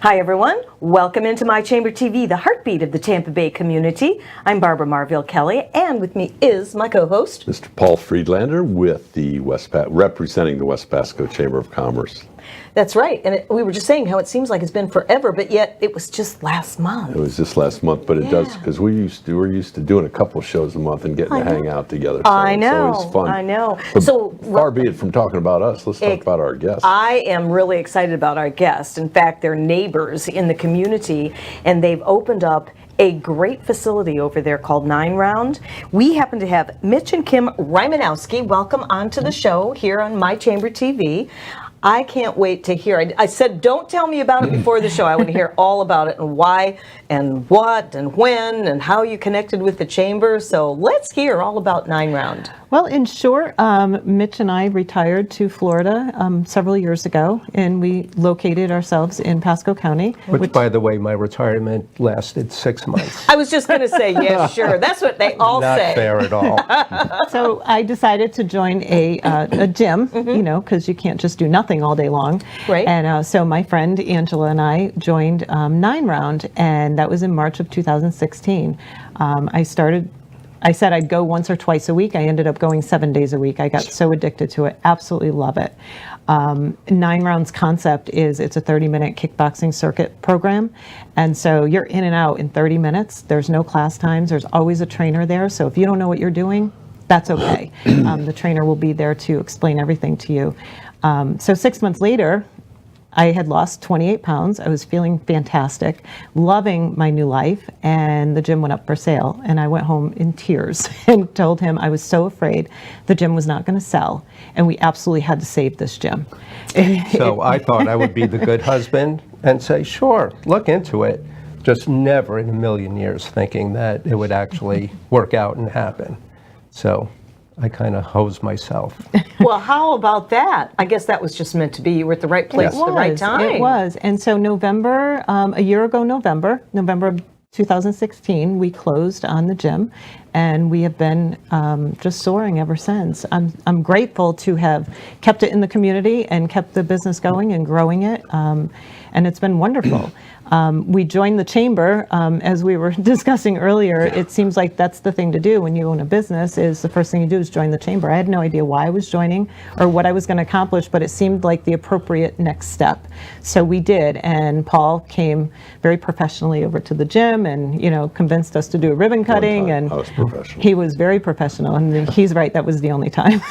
Hi everyone, welcome into My Chamber TV, the heartbeat of the Tampa Bay community. I'm Barbara Marville Kelly, and with me is my co-host, Mr. Paul Friedlander, with the representing the West Pasco Chamber of Commerce. That's right, and we were just saying how it seems like it's been forever, but yet it was just last month. It was just last month, but it does, because we're used to doing a couple shows a month and getting to hang out together. So I know, it's always fun. I know. But so far be it from talking about us, let's talk about our guests. I am really excited about our guests. In fact, they're neighbors in the community, and they've opened up a great facility over there called 9 Round. We happen to have Mitch and Kim Rymanowski. Welcome onto the show here on My Chamber TV. I can't wait to hear. I said, don't tell me about it before the show. I want to hear all about it and why and what and when and how you connected with the chamber. So let's hear all about 9 Round. Well, in short, Mitch and I retired to Florida several years ago, and we located ourselves in Pasco County. Which, by the way, my retirement lasted 6 months. I was just going to say, yeah, sure. That's what they all say. Not fair at all. So I decided to join a gym, you know, because you can't just do nothing all day long. Right. And so my friend Angela and I joined 9 Round, and that was in March of 2016. I said I'd go once or twice a week. I ended up going 7 days a week. I got so addicted to it. Absolutely love it. 9 Round's concept is it's a 30-minute kickboxing circuit program. And so you're in and out in 30 minutes. There's no class times. There's always a trainer there. So if you don't know what you're doing, that's okay. The trainer will be there to explain everything to you. So 6 months later, I had lost 28 pounds. I was feeling fantastic, loving my new life, and the gym went up for sale. And I went home in tears and told him I was so afraid the gym was not going to sell, and we absolutely had to save this gym. So I thought I would be the good husband and say, sure, look into it. Just never in a million years thinking that it would actually work out and happen. So I kind of hosed myself. Well, how about that? I guess that was just meant to be. You were at the right place at the right time. It was. And so November, a year ago November of 2016, we closed on the gym, and we have been just soaring ever since. I'm grateful to have kept it in the community and kept the business going and growing it, and it's been wonderful. We joined the chamber, as we were discussing earlier. It seems like that's the thing to do when you own a business, is the first thing you do is join the chamber. I had no idea why I was joining or what I was going to accomplish, but it seemed like the appropriate next step. So we did, and Paul came very professionally over to the gym and, you know, convinced us to do a ribbon cutting. And I was professional. He was very professional, and he's right, that was the only time.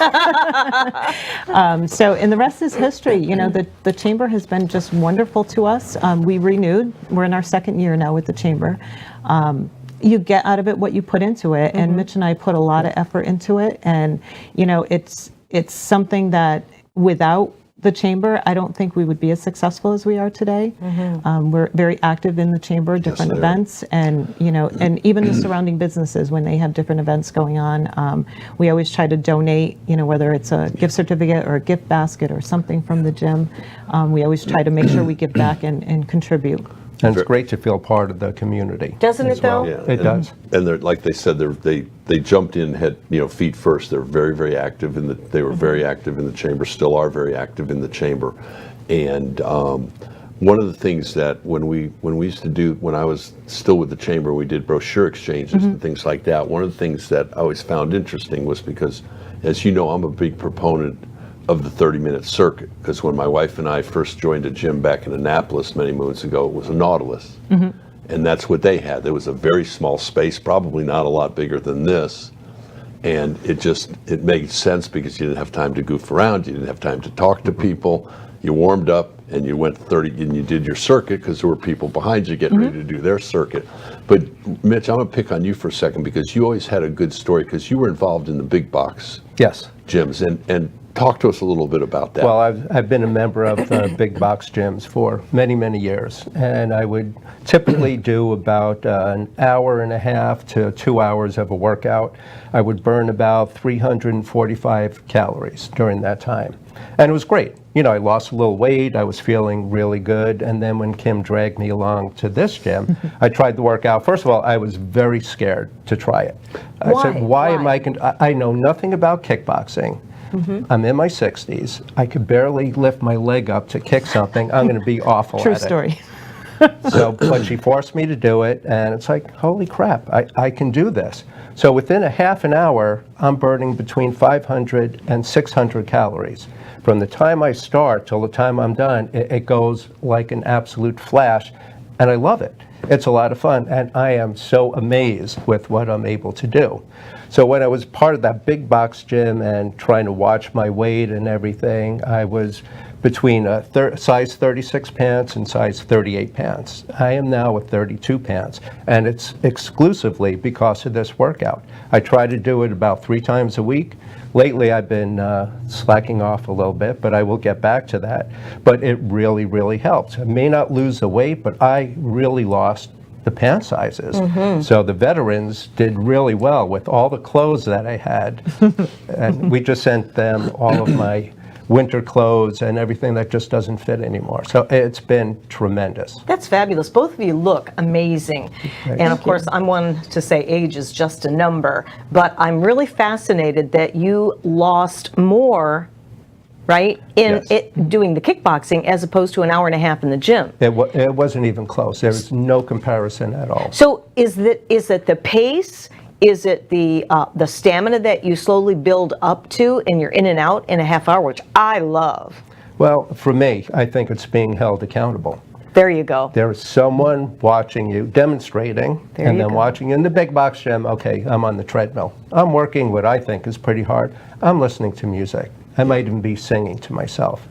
And the rest is history. You know, the chamber has been just wonderful to us. We renewed. We're in our second year now with the chamber. You get out of it what you put into it, and Mitch and I put a lot of effort into it. And you know, it's something that without the chamber, I don't think we would be as successful as we are today. We're very active in the chamber, different events, and you know, and even the surrounding businesses when they have different events going on. We always try to donate, you know, whether it's a gift certificate or a gift basket or something from the gym. We always try to make sure we give back and contribute. And it's great to feel part of the community. Doesn't it though? Yeah, It does. And they're, like they said, they jumped in head, you know, feet first. They're very, very active they were very active in the chamber, still are very active in the chamber. And one of the things that when we used to do, when I was still with the chamber, we did brochure exchanges and things like that. One of the things that I always found interesting was because, as you know, I'm a big proponent of the 30-minute circuit, because when my wife and I first joined a gym back in Annapolis many moons ago, it was a Nautilus. And that's what they had. There was a very small space, probably not a lot bigger than this. And it made sense because you didn't have time to goof around, you didn't have time to talk to people. You warmed up and you went 30 and you did your circuit because there were people behind you getting ready to do their circuit. But Mitch, I'm gonna pick on you for a second because you always had a good story because you were involved in the big box Yes. gyms, and talk to us a little bit about that. Well, I've been a member of the big box gyms for many, many years, and I would typically do about an hour and a half to 2 hours of a workout. I would burn about 345 calories during that time, and it was great. You know, I lost a little weight, I was feeling really good, and then when Kim dragged me along to this gym, I tried the workout. First of all, I was very scared to try it. I said, why am I know nothing about kickboxing. I'm in my 60s. I could barely lift my leg up to kick something. I'm going to be awful at it. True story. So, but she forced me to do it, and it's like, holy crap, I can do this. So within a half an hour, I'm burning between 500 and 600 calories. From the time I start till the time I'm done, it goes like an absolute flash, and I love it. It's a lot of fun, and I am so amazed with what I'm able to do. So when I was part of that big box gym and trying to watch my weight and everything, I was between size 36 pants and size 38 pants. I am now with 32 pants, and it's exclusively because of this workout. I try to do it about 3 times a week. Lately, I've been slacking off a little bit, but I will get back to that. But it really, really helps. I may not lose the weight, but I really lost the pant sizes. So the veterans did really well with all the clothes that I had. And we just sent them all of my winter clothes and everything that just doesn't fit anymore. So it's been tremendous. That's fabulous. Both of you look amazing. And of course, I'm one to say age is just a number, but I'm really fascinated that you lost more, right, in Yes. it doing the kickboxing as opposed to an hour and a half in the gym. It wasn't even close. There was no comparison at all. So is it the pace? Is it the stamina that you slowly build up to and you're in and out in a half hour, which I love? Well, for me, I think it's being held accountable. There you go. There is someone watching you, demonstrating, There and you then go. watching in the big box gym. Okay, I'm on the treadmill. I'm working what I think is pretty hard. I'm listening to music. I might even be singing to myself.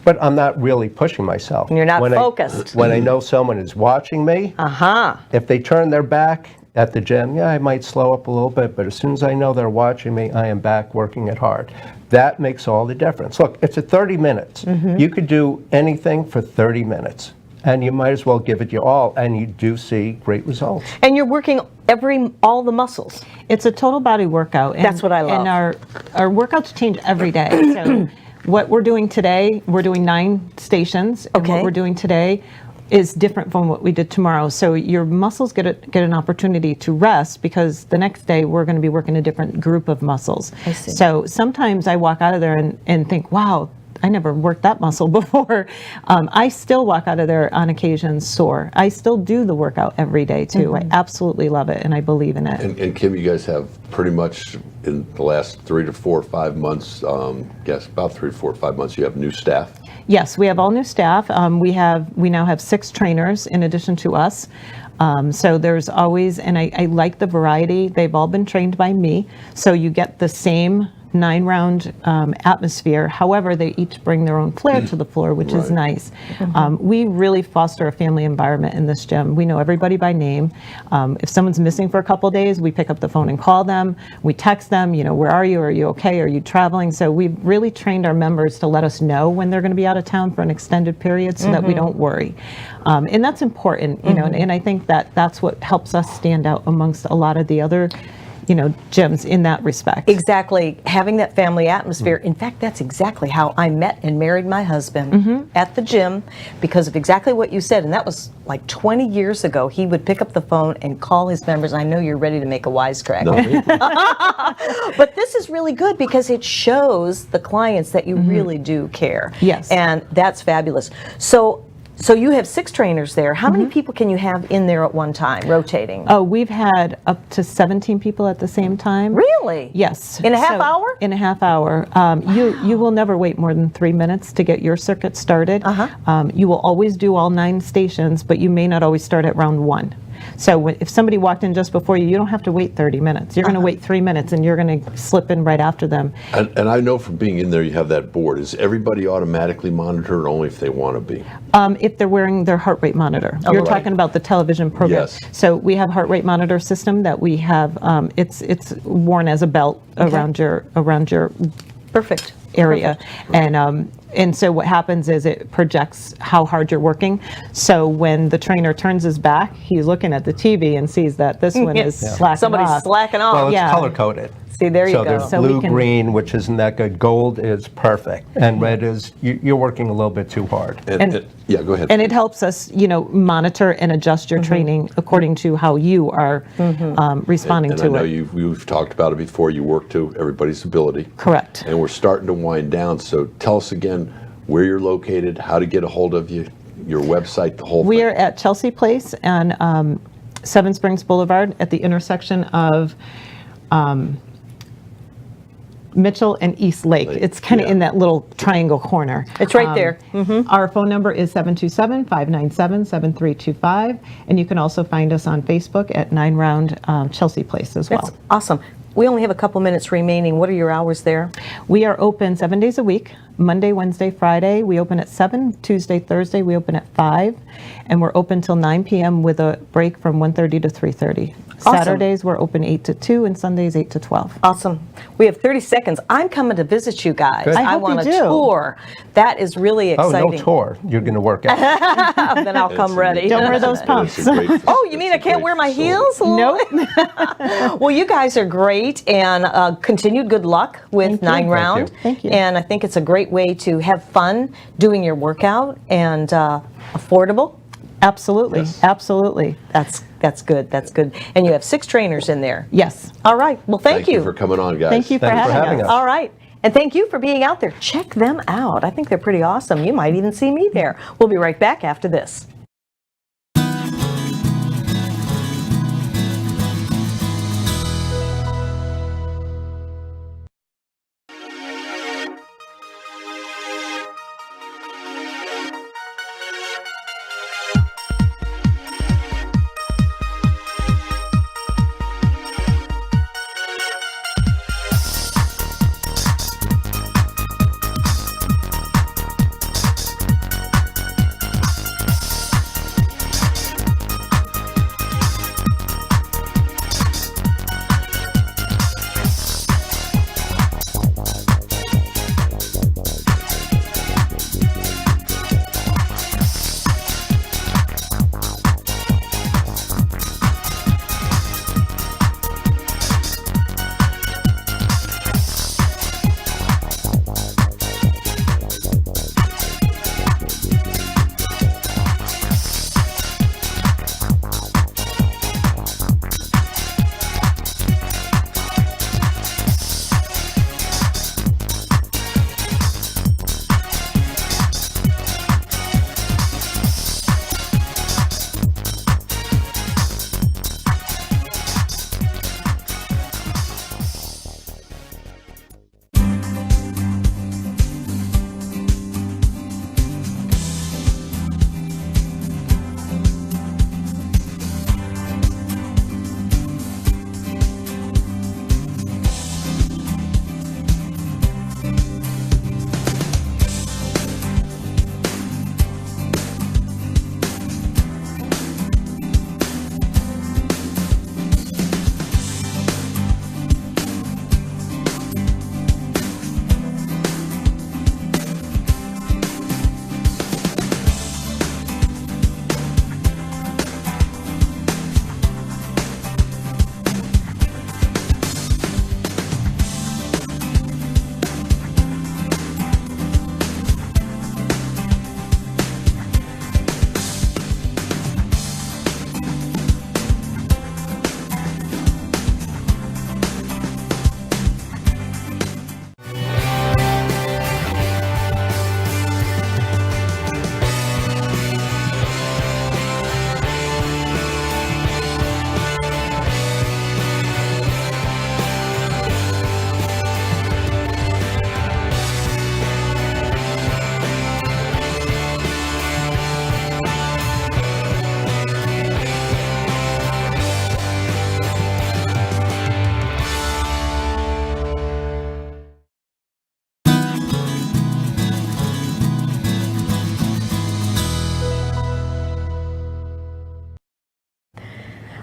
But I'm not really pushing myself. You're not When focused. When I know someone is watching me, if they turn their back at the gym, yeah, I might slow up a little bit, but as soon as I know they're watching me, I am back working it hard. That makes all the difference. Look, it's at 30 minutes. You could do anything for 30 minutes, and you might as well give it your all, and you do see great results. And you're working all the muscles. It's a total body workout. And, That's what I love. And our workouts change every day. So what we're doing today, we're doing 9 stations. And Okay. what we're doing today is different from what we did tomorrow. So your muscles get an opportunity to rest, because the next day we're going to be working a different group of muscles. I see. So sometimes I walk out of there and think, wow, I never worked that muscle before. I still walk out of there on occasion sore. I still do the workout every day too. I absolutely love it, and I believe in it. And Kim, you guys have pretty much in the last 3 to 4 or 5 months, about 3 to 4 or 5 months, you have new staff. Yes, we have all new staff. We now have 6 trainers in addition to us. So there's always, and I like the variety. They've all been trained by me, so you get the same 9-round atmosphere. However, they each bring their own flair to the floor, which is Right. nice. We really foster a family environment in this gym. We know everybody by name. If someone's missing for a couple days, we pick up the phone and call them. We text them, where are you? Are you okay? Are you traveling? So we've really trained our members to let us know when they're going to be out of town for an extended period, so that we don't worry. And that's important, and I think that's what helps us stand out amongst a lot of the other gyms in that respect. Exactly, having that family atmosphere. In fact, that's exactly how I met and married my husband, at the gym, because of exactly what you said. And that was like 20 years ago. He would pick up the phone and call his members. I know you're ready to make a wisecrack. But this is really good because it shows the clients that you really do care. Yes. And that's fabulous. So you have 6 trainers there. How many people can you have in there at one time, rotating? Oh, we've had up to 17 people at the same time. Really? Yes. In a half hour? In a half hour. You will never wait more than 3 minutes to get your circuit started. You will always do all 9 stations, but you may not always start at round 1. So if somebody walked in just before you, you don't have to wait 30 minutes. You're going to wait 3 minutes, and you're going to slip in right after them. And I know from being in there, you have that board. Is everybody automatically monitored, or only if they want to be? If they're wearing their heart rate monitor. You're right. talking about the television program. Yes. So we have heart rate monitor system that we have. It's worn as a belt around your Perfect. area, and so what happens is it projects how hard you're working. So when the trainer turns his back, he's looking at the TV and sees that this one is slacking Somebody's off. slacking off. Well, it's Yeah. color coded. See, there you So go. there's So we blue, can- green, which isn't that good. Gold is perfect, and red is you're working a little bit too hard. Yeah, go ahead. And it helps us, monitor and adjust your training according to how you are responding and to I know it. we've talked about it before. You work to everybody's ability. Correct. And we're starting to wind down. So tell us again where you're located, how to get a hold of you. your website, the whole We thing? are at Chelsea Place on Seven Springs Boulevard at the intersection of Mitchell and East Lake. It's kind of yeah. in that little triangle corner. It's right there. Our phone number is 727-597-7325, and you can also find us on Facebook at 9 Round Chelsea Place as well. That's awesome. We only have a couple minutes remaining. What are your hours there? We are open 7 days a week, Monday, Wednesday, Friday. We open at 7, Tuesday, Thursday, we open at 5, and we're open till 9 p.m. with a break from 1:30 to 3:30. Awesome. Saturdays, we're open 8 to 2, and Sundays, 8 to 12. Awesome. We have 30 seconds. I'm coming to visit you guys. Good. I hope want you a do. tour. That is really Oh, exciting. no tour. You're going to work out. Then I'll come ready. Don't wear those It's pumps. a great- Oh, you it's mean a I can't great wear my facility. heels? Nope. Well, you guys are great, and continued good luck with Thank you. 9 Round. Thank you. And I think it's a great way to have fun doing your workout and affordable. Absolutely, Yes. absolutely. That's good. That's good. And you have 6 trainers in there. Yes. All right. Well, thank Thank you for coming on, guys. Thank you for Thanks for having having us. us. All right. And thank you for being out there. Check them out. I think they're pretty awesome. You might even see me there. We'll be right back after this.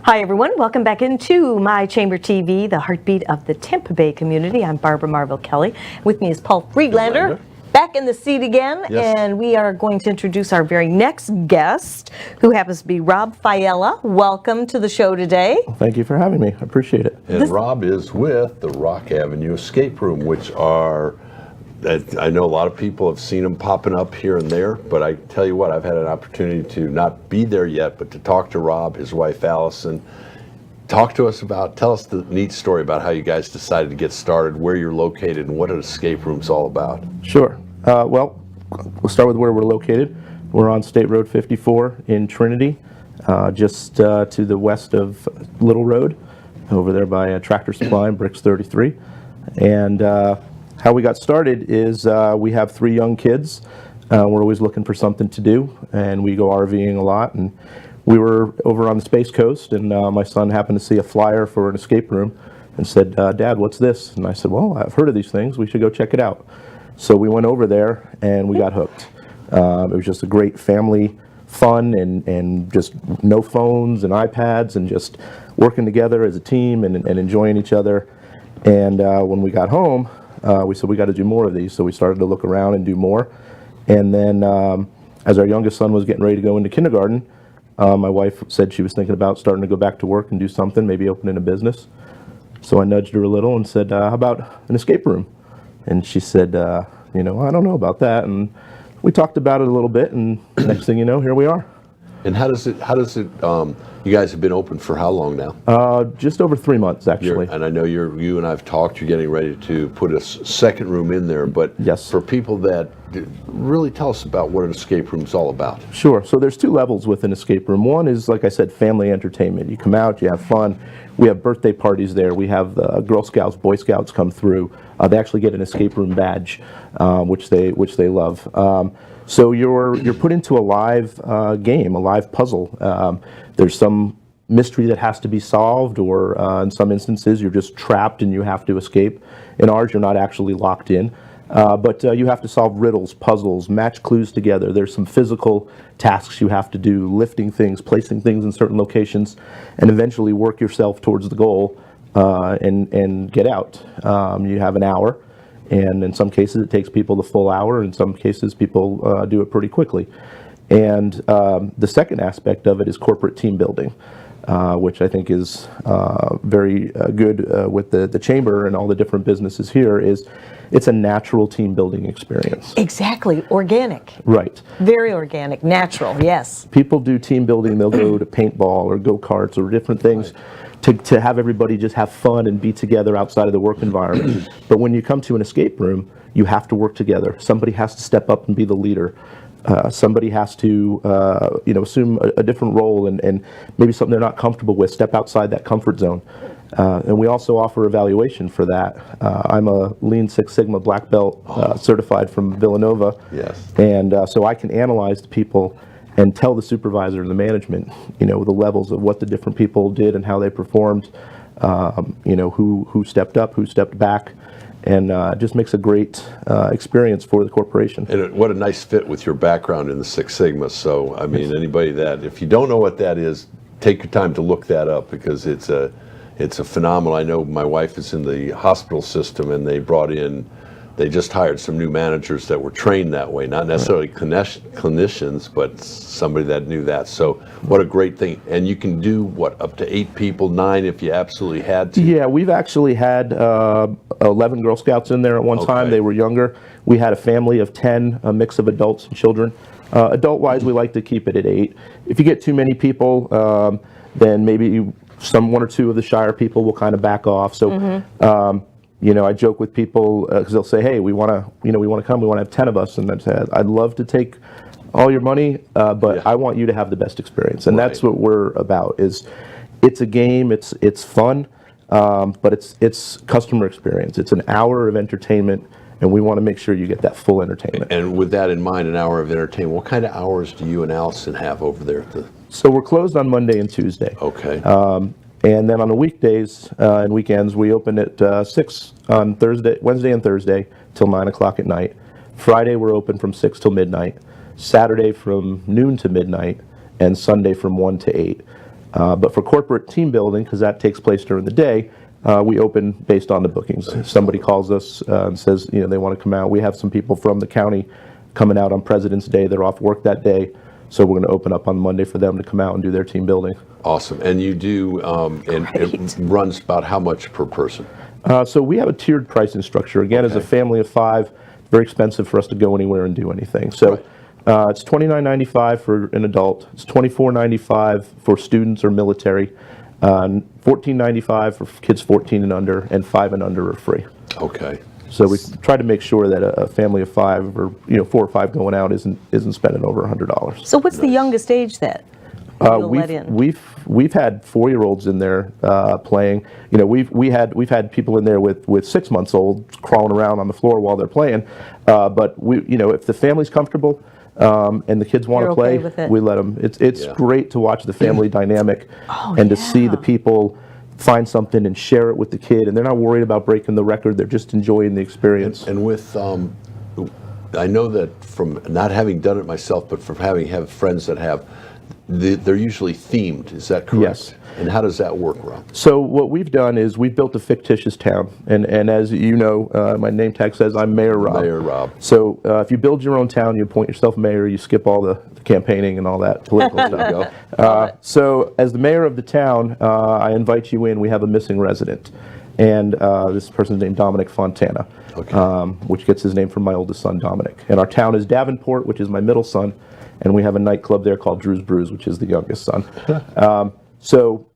Hi, everyone. Welcome back into My Chamber TV, the heartbeat of the Tampa Bay community. I'm Barbara Marvell Kelly. With me is Paul Friedlander, back in the seat again. Yes. And we are going to introduce our very next guest, who happens to be Rob Faiella. Welcome to the show today. Thank you for having me. I appreciate it. And Rob is with the Rock Avenue Escape Room, which are, I know a lot of people have seen them popping up here and there, but I tell you what, I've had an opportunity to not be there yet, but to talk to Rob, his wife Allison. Tell us the neat story about how you guys decided to get started, where you're located, and what an escape room's all about. Sure. Well, we'll start with where we're located. We're on State Road 54 in Trinity, just to the west of Little Road, over there by Tractor Supply and Bricks 33. And how we got started is we have 3 young kids. We're always looking for something to do, and we go RVing a lot. And we were over on the Space Coast, and my son happened to see a flyer for an escape room and said, Dad, what's this? And I said, well, I've heard of these things. We should go check it out. So we went over there, and we got hooked. It was just a great family fun, and just no phones and iPads, and just working together as a team and enjoying each other. And when we got home, we said we got to do more of these. So we started to look around and do more. And then as our youngest son was getting ready to go into kindergarten, my wife said she was thinking about starting to go back to work and do something, maybe opening a business. So I nudged her a little and said, how about an escape room? And she said, I don't know about that. And we talked about it a little bit, and next thing you know, here we are. And how does it, you guys have been open for how long now? Just over 3 months, actually. And I know you and I have talked, you're getting ready to put a second room in there, but Yes. for people that really tell us about what an escape room is all about. Sure. So there's 2 levels with an escape room. One is, like I said, family entertainment. You come out, you have fun. We have birthday parties there. We have Girl Scouts, Boy Scouts come through. They actually get an escape room badge, which they love. So you're put into a live game, a live puzzle. There's some mystery that has to be solved, or in some instances you're just trapped and you have to escape. In ours, you're not actually locked in. But you have to solve riddles, puzzles, match clues together. There's some physical tasks you have to do, lifting things, placing things in certain locations, and eventually work yourself towards the goal and get out. You have an hour, and in some cases it takes people the full hour. In some cases people do it pretty quickly. And the second aspect of it is corporate team building, which I think is very good with the chamber and all the different businesses here. It's a natural team building experience. Exactly, organic. Right. Very organic, natural, yes. People do team building, they'll go to paintball or go-karts or different things to have everybody just have fun and be together outside of the work environment. But when you come to an escape room, you have to work together. Somebody has to step up and be the leader. Somebody has to assume a different role and maybe something they're not comfortable with, step outside that comfort zone. And we also offer evaluation for that. I'm a Lean Six Sigma black belt certified from Villanova. Yes. And so I can analyze the people and tell the supervisor and the management, the levels of what the different people did and how they performed, who stepped up, who stepped back. And it just makes a great experience for the corporation. And what a nice fit with your background in the Six Sigma. So, I mean, anybody that, if you don't know what that is, take your time to look that up, because it's a phenomenal. I know my wife is in the hospital system, and they just hired some new managers that were trained that way, not necessarily clinicians, but somebody that knew that. So what a great thing. And you can do, up to 8 people, 9 if you absolutely had to? Yeah, we've actually had 11 Girl Scouts in there at one time. They were younger. We had a family of 10, a mix of adults and children. Adult-wise, we like to keep it at 8. If you get too many people, then maybe 1 or 2 of the Shire people will kind of back off. So, I joke with people because they'll say, "Hey, we want to come. We want to have 10 of us." And I'd love to take all your money, but I want you to have the best experience. And that's what we're about. It's a game. It's fun, but it's customer experience. It's an hour of entertainment, and we want to make sure you get that full entertainment. And with that in mind, an hour of entertainment. What kind of hours do you and Allison have over there at the? So we're closed on Monday and Tuesday. Okay. And then on the weekdays and weekends, we open at 6 on Wednesday and Thursday till 9 o'clock at night. Friday, we're open from 6 till midnight. Saturday from noon to midnight, and Sunday from 1 to 8. But for corporate team building, because that takes place during the day, we open based on the bookings. Somebody calls us and says, they want to come out. We have some people from the county coming out on President's Day. They're off work that day. So we're going to open up on Monday for them to come out and do their team building. Awesome. And you do, and it runs about how much per person? So we have a tiered pricing structure. Again, as a family of 5, very expensive for us to go anywhere and do anything. So it's $29.95 for an adult. It's $24.95 for students or military. $14.95 for kids 14 and under, and 5 and under are free. Okay. So we try to make sure that a family of 5 or 4 or 5 going out isn't spending over $100. So what's the youngest age that you'll let in? We've had 4-year-olds in there playing. We've had people in there with 6-month-olds crawling around on the floor while they're playing. But if the family's comfortable and the kids want You're to play, okay with it? we let them. It's great to watch the family dynamic and to see the yeah. people find something and share it with the kid, and they're not worried about breaking the record. They're just enjoying the experience. And with, I know that from not having done it myself, but from having friends that have, they're usually themed. Is that correct? Yes. And how does that work, Rob? So what we've done is we've built a fictitious town, and as you know, my name tag says I'm Mayor Rob. Mayor Rob. So if you build your own town, you appoint yourself mayor, you skip all the campaigning and all that political stuff. So as the mayor of the town, I invite you in. We have a missing resident, and this person's named Dominic Fontana, which gets his name from my oldest son, Dominic. And our town is Davenport, which is my middle son, and we have a nightclub there called Drew's Brews, which is the youngest son. So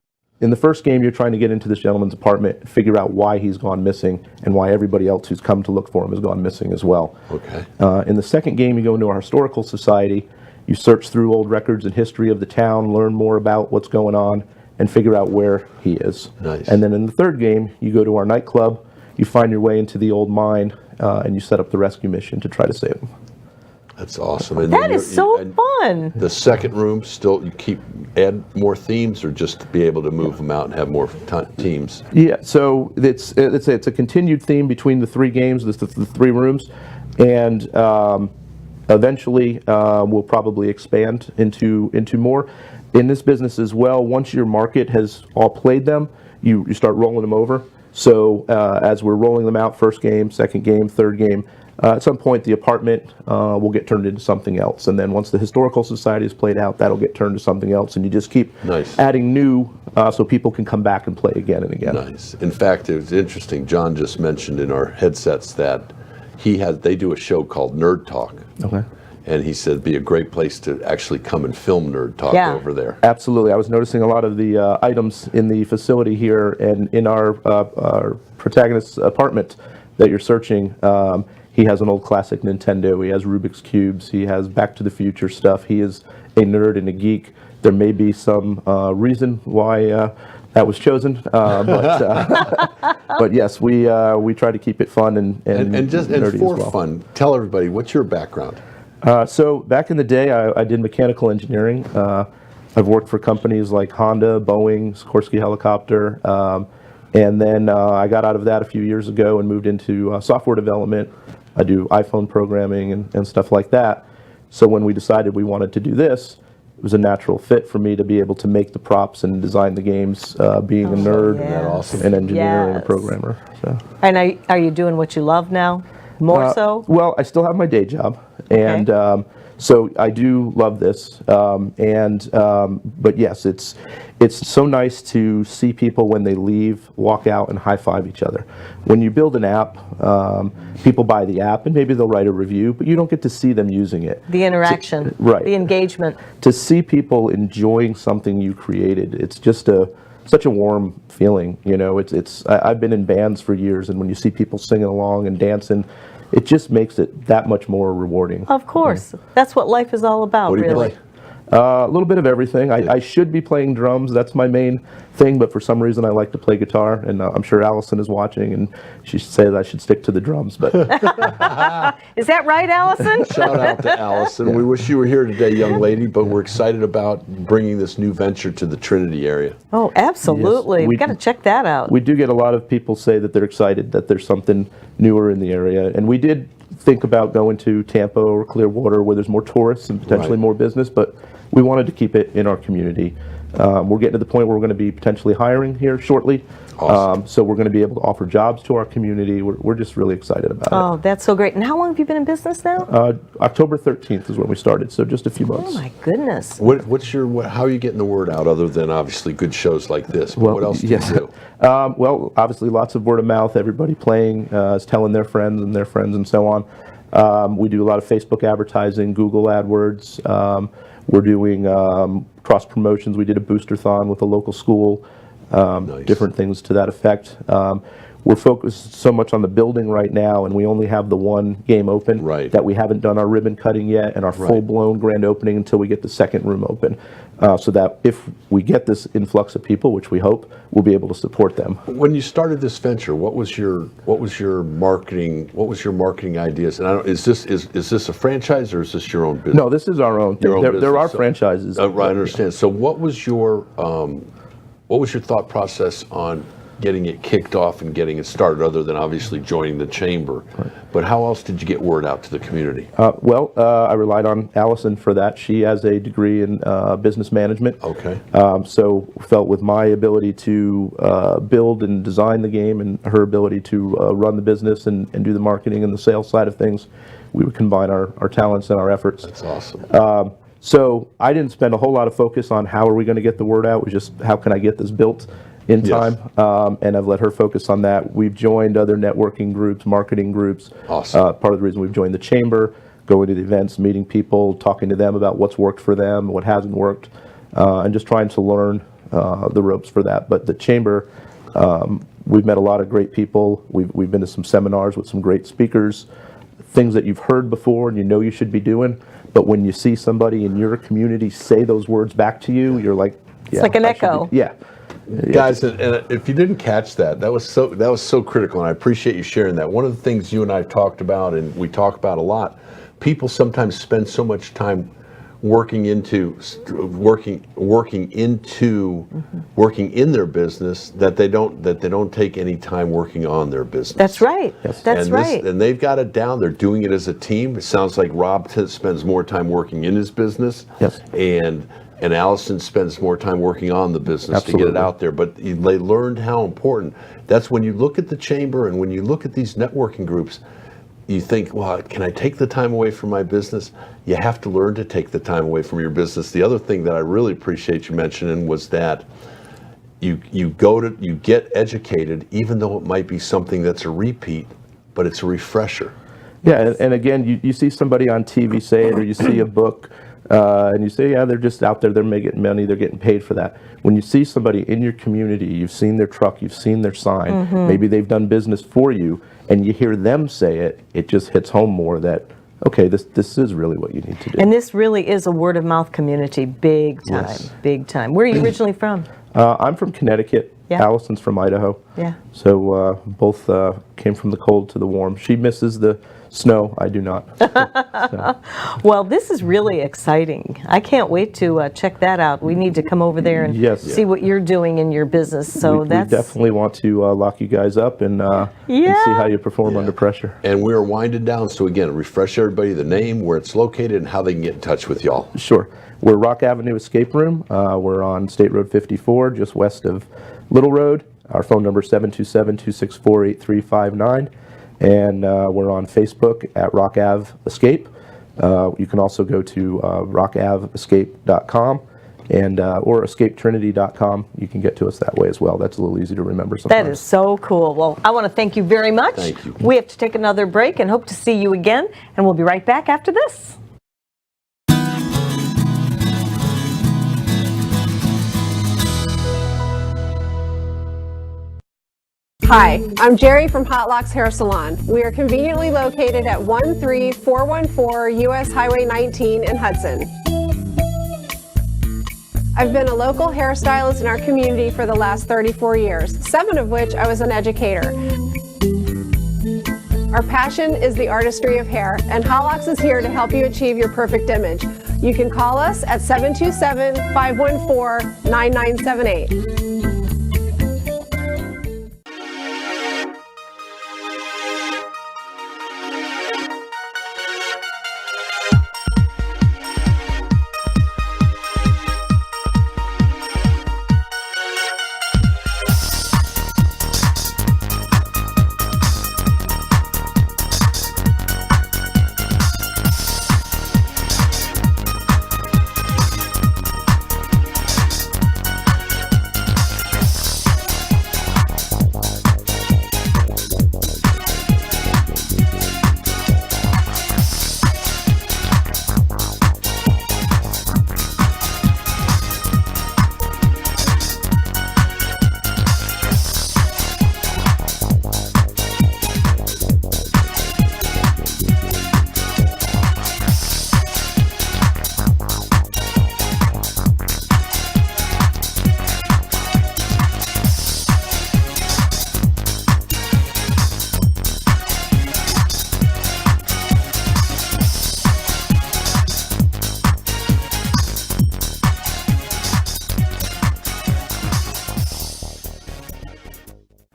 in the first game, you're trying to get into this gentleman's apartment, figure out why he's gone missing, and why everybody else who's come to look for him has gone missing as well. Okay. In the second game, you go into our historical society, you search through old records and history of the town, learn more about what's going on, and figure out where he is. Nice. And then in the third game, you go to our nightclub, you find your way into the old mine, and you set up the rescue mission to try to save him. That's awesome. And That is so fun. The second room, still, you add more themes, or just to be able to move them out and have more teams? Yeah, so it's a continued theme between the 3 games, the 3 rooms, and eventually we'll probably expand into more. In this business as well, once your market has all played them, you start rolling them over. So as we're rolling them out, first game, second game, third game, at some point the apartment will get turned into something else. And then once the historical society is played out, that'll get turned to something else. And you just keep adding new so people can come back and play again and again. Nice. In fact, it was interesting, John just mentioned in our headsets that they do a show called Nerd Talk. Okay. And he said it'd be a great place to actually come and film Nerd Talk over there. Absolutely. I was noticing a lot of the items in the facility here and in our protagonist's apartment that you're searching. He has an old classic Nintendo. He has Rubik's Cubes. He has Back to the Future stuff. He is a nerd and a geek. There may be some reason why that was chosen, but yes, we try to keep it fun and nerdy for as well. fun. Tell everybody, what's your background? So back in the day, I did mechanical engineering. I've worked for companies like Honda, Boeing, Sikorsky Helicopter, and then I got out of that a few years ago and moved into software development. I do iPhone programming and stuff like that. So when we decided we wanted to do this, it was a natural fit for me to be able to make the props and design the games, being a nerd, an engineer, and a programmer. So. And are you doing what you love now? More so? Well, I still have my day job, and so I do love this. But yes, it's so nice to see people when they leave, walk out and high five each other. When you build an app, people buy the app and maybe they'll write a review, but you don't get to see them using it. The interaction, the engagement. To see people enjoying something you created, it's just such a warm feeling. I've been in bands for years, and when you see people singing along and dancing, it just makes it that much more rewarding. Of course. That's what life is all about, What do you really. play? A little bit of everything. I should be playing drums. That's my main thing, but for some reason I like to play guitar, and I'm sure Allison is watching, and she says I should stick to the drums. But Is that right, Allison? Shout out to Allison. We wish you were here today, young lady, but we're excited about bringing this new venture to the Trinity area. Oh, absolutely. Yes, We've got to check that out. we do get a lot of people say that they're excited that there's something newer in the area, and we did think about going to Tampa or Clearwater where there's more tourists and potentially more business, but we wanted to keep it in our community. We're getting to the point where we're going to be potentially hiring here shortly. Awesome. So we're going to be able to offer jobs to our community. We're just really excited about Oh, that's so great. And how long have you been in business now? it. October 13th is when we started, so just a few months. Oh, my goodness. How are you getting the word out other than obviously good shows like this? But what else do you do? Well, obviously lots of word of mouth. Everybody playing is telling their friends and so on. We do a lot of Facebook advertising, Google AdWords. We're doing cross promotions. We did a booster-thon with a local school, different things to that effect. we're focused so much on the building right now, and we only have the one game open, Right. that we haven't done our ribbon cutting yet and our full-blown grand opening until we get the second room open. So that if we get this influx of people, which we hope, we'll be able to support them. When you started this venture, what was your marketing ideas? And I don't, is this a franchise or is this your own business? No, this is our own thing. Your own There are business, so- franchises. Right, I understand. So what was your thought process on getting it kicked off and getting it started, other than obviously joining the chamber? But how else did you get word out to the community? I relied on Allison for that. She has a degree in business management. Okay. So felt with my ability to build and design the game and her ability to run the business and do the marketing and the sales side of things, we would combine our talents and our efforts. That's awesome. So I didn't spend a whole lot of focus on how are we going to get the word out. It was just how can I get this built in Yes. time, and I've let her focus on that. We've joined other networking groups, marketing groups. Awesome. Part of the reason we've joined the chamber, going to the events, meeting people, talking to them about what's worked for them, what hasn't worked, and just trying to learn the ropes for that. But the chamber, we've met a lot of great people. We've been to some seminars with some great speakers, things that you've heard before and you know you should be doing. But when you see somebody in your community say those words back to you, you're like, yeah, like an I should be- echo. Yeah. Guys, and if you didn't catch that, that was so critical, and I appreciate you sharing that. One of the things you and I have talked about, and we talk about a lot, people sometimes spend so much time working in their business that they don't take any time working on their business. That's right. That's and right. And they've got it down. They're doing it as a team. It sounds like Rob spends more time working in his business. Yes. And Allison spends more time working on the business to get Absolutely. it out there. But they learned how important. That's when you look at the chamber and when you look at these networking groups, you think, well, can I take the time away from my business? You have to learn to take the time away from your business. The other thing that I really appreciate you mentioning was that you get educated, even though it might be something that's a repeat, but it's a refresher. Yeah, and again, you see somebody on TV say it, or you see a book, and you say, yeah, they're just out there, they're making money, they're getting paid for that. When you see somebody in your community, you've seen their truck, you've seen their sign, maybe they've done business for you, and you hear them say it, it just hits home more that, okay, this is really what you need to do. And this really is a word of mouth community, big time, Yes. big time. Where are you originally from? I'm from Connecticut. Yeah. Allison's from Idaho. Yeah. So both came from the cold to the warm. She misses the snow. I do not. Well, this is really exciting. I can't wait to check that out. We need to come over there and Yes. see what you're doing in your business. So we that's definitely want to lock you guys up and see how you perform under pressure. And we're winding down. So again, refresh everybody the name, where it's located, and how they can get in touch with y'all. Sure. We're Rock Avenue Escape Room. We're on State Road 54, just west of Little Road. Our phone number is 727-264-8359. And we're on Facebook at Rock Ave Escape. You can also go to rockavescape.com and or escapetrinity.com. You can get to us that way as well. That's a little easy to remember sometimes. That is so cool. Well, I want to thank you very much. Thank you. We have to take another break and hope to see you again. And we'll be right back after this. Hi, I'm Jerry from Hot Locks Hair Salon. We are conveniently located at 13414 US Highway 19 in Hudson. I've been a local hairstylist in our community for the last 34 years, 7 of which I was an educator. Our passion is the artistry of hair, and Hot Locks is here to help you achieve your perfect image. You can call us at 727-514-9978.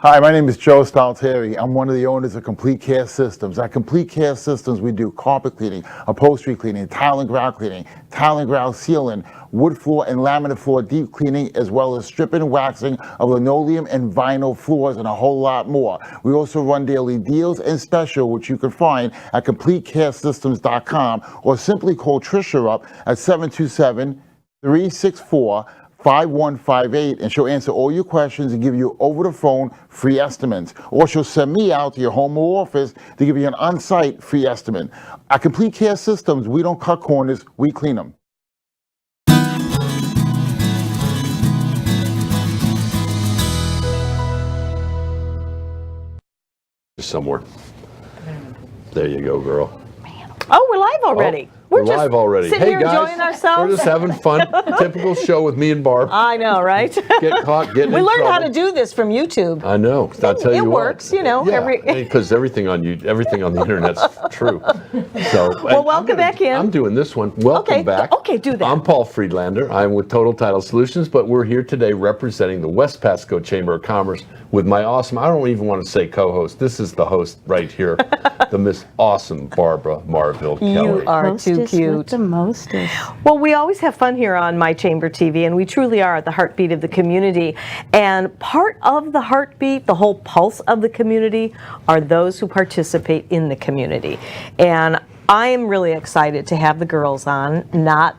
Hi, my name is Joe Stalteri. I'm one of the owners of Complete Care Systems. At Complete Care Systems, we do carpet cleaning, upholstery cleaning, tile and grout cleaning, tile and grout sealing, wood floor and laminate floor deep cleaning, as well as stripping and waxing of linoleum and vinyl floors, and a whole lot more. We also run daily deals and special, which you can find at CompleteCareSystems.com, or simply call Trisha up at 727-364-5158, and she'll answer all your questions and give you over the phone free estimates. Or she'll send me out to your home or office to give you an on-site free estimate. At Complete Care Systems, we don't cut corners, we clean them. Somewhere. There you go, girl. Oh, we're live already. We're just live already. sitting Hey here guys, enjoying ourselves. we're just having fun. Typical show with me and Barb. I know, right? Get caught, getting We in learned how trouble. to do this from YouTube. I know. I'll tell you It what. works, you know, Yeah, every- because everything on the internet's true. So, Well, welcome back in. I'm doing this one. Welcome Okay, back. okay, do that. I'm Paul Friedlander. I'm with Total Title Solutions, but we're here today representing the West Pasco Chamber of Commerce with my awesome, I don't even want to say co-host. This is the host right here, the Miss Awesome Barbara Marville Kelly. You are too Hostess with cute. the mostest. Well, we always have fun here on My Chamber TV, and we truly are the heartbeat of the community. And part of the heartbeat, the whole pulse of the community, are those who participate in the community. And I am really excited to have the girls on, not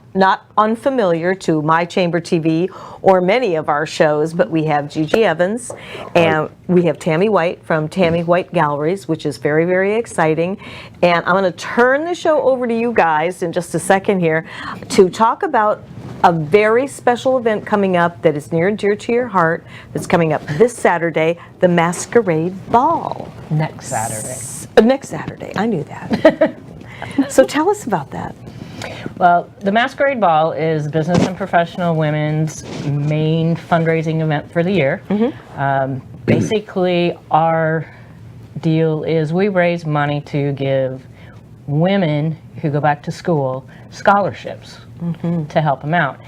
unfamiliar to My Chamber TV or many of our shows, but we have Gigi Evans and we have Tammy White from Tammy White Galleries, which is very, very exciting. And I'm going to turn the show over to you guys in just a second here to talk about a very special event coming up that is near and dear to your heart, that's coming up this Saturday, the Masquerade Ball. Next Saturday. Next Saturday, I knew that. So tell us about that. Well, the Masquerade Ball is Business and Professional Women's main fundraising event for the year. Basically, our deal is we raise money to give women who go back to school scholarships to help them out.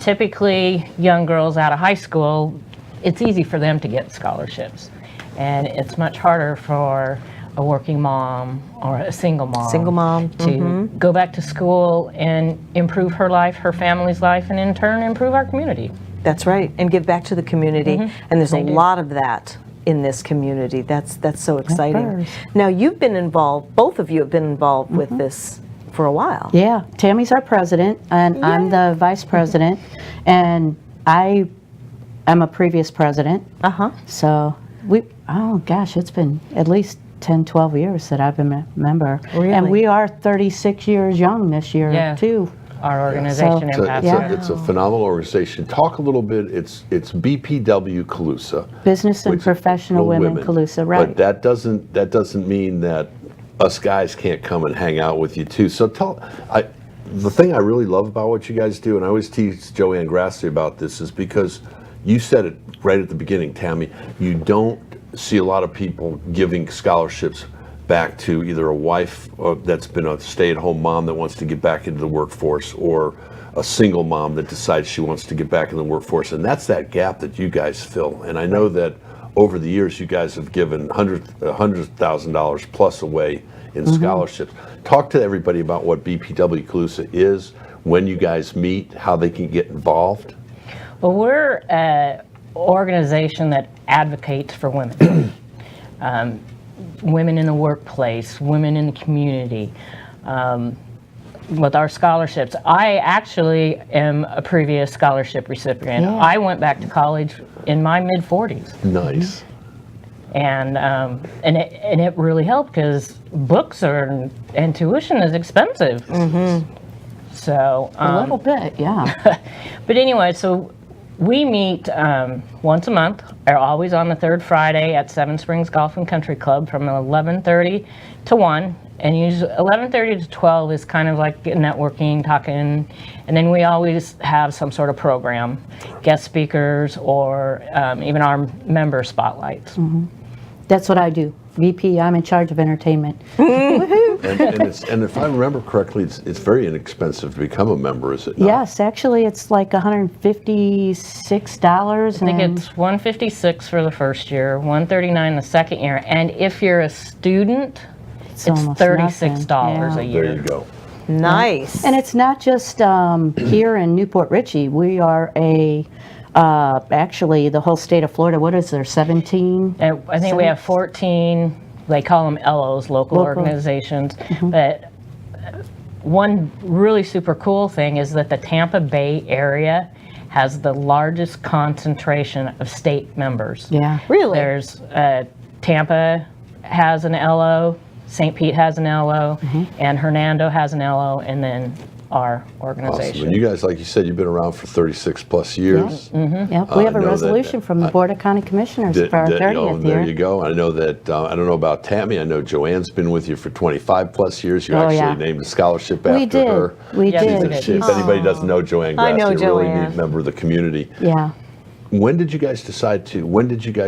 Typically, young girls out of high school, it's easy for them to get scholarships. And it's much harder for a working mom or a single mom to go back to school and improve her life, her family's life, and in turn improve our community. That's right, and give back to the community. And there's a lot of that in this community. That's so exciting. Now you've been involved, both of you have been involved with this for a while. Yeah, Tammy's our president, and I'm the vice president, and I am a previous president. So oh gosh, it's been at least 10, 12 years that I've been a member. Really? And we are 36 years young this year, Yeah. too. Our organization It's in a, Pasco. it's a phenomenal organization. Talk a little bit, it's BPW Calusa. Business and which- Professional Women Calusa, right. But that doesn't mean that us guys can't come and hang out with you too. So the thing I really love about what you guys do, and I always tease Joanne Grassi about this, is because you said it right at the beginning, Tammy, you don't see a lot of people giving scholarships back to either a wife that's been a stay-at-home mom that wants to get back into the workforce, or a single mom that decides she wants to get back in the workforce. And that's that gap that you guys fill. And I know that over the years you guys have given $100,000 plus away in scholarships. Talk to everybody about what BPW Calusa is, when you guys meet, how they can get involved. Well, we're an organization that advocates for women. Women in the workplace, women in the community. With our scholarships, I actually am a previous scholarship recipient. Yeah. I went back to college in my mid-40s. Nice. And it really helped because books and tuition is expensive. So A little bit, yeah. but anyway, so we meet once a month, are always on the third Friday at Seven Springs Golf and Country Club from 11:30 to 1. And usually 11:30 to 12 is kind of like networking, talking, and then we always have some sort of program, guest speakers, or even our member spotlights. That's what I do. VP, I'm in charge of entertainment. and if I remember correctly, it's very inexpensive to become a member, is it not? Yes, actually, it's like $156. I think it's $156 for the first year, $139 the second year, and if you're a student, it's almost $36 nothing, a yeah. year. There you go. Nice. And it's not just here in Newport Richey. We are actually the whole state of Florida. What is there, 17? And I think we have 14, they call them LOs, local organizations, but one really super cool thing is that the Tampa Bay area has the largest concentration of state members. Yeah. Really? There's Tampa has an LO, St. Pete has an LO, and Hernando has an LO, and then our Awesome. organization. And you guys, like you said, you've been around for 36 plus years. Yep. We have I a know that- resolution from the Board of County Commissioners for our 30th there year. you go. I know that, I don't know about Tammy. I know Joanne's been with you for 25 plus years. You Oh, actually yeah. named a scholarship We after did. her. We Yes, did. we did. If anybody doesn't know Joanne I Grass, know you're a really Joanne. neat member of the community. Yeah. When did you guys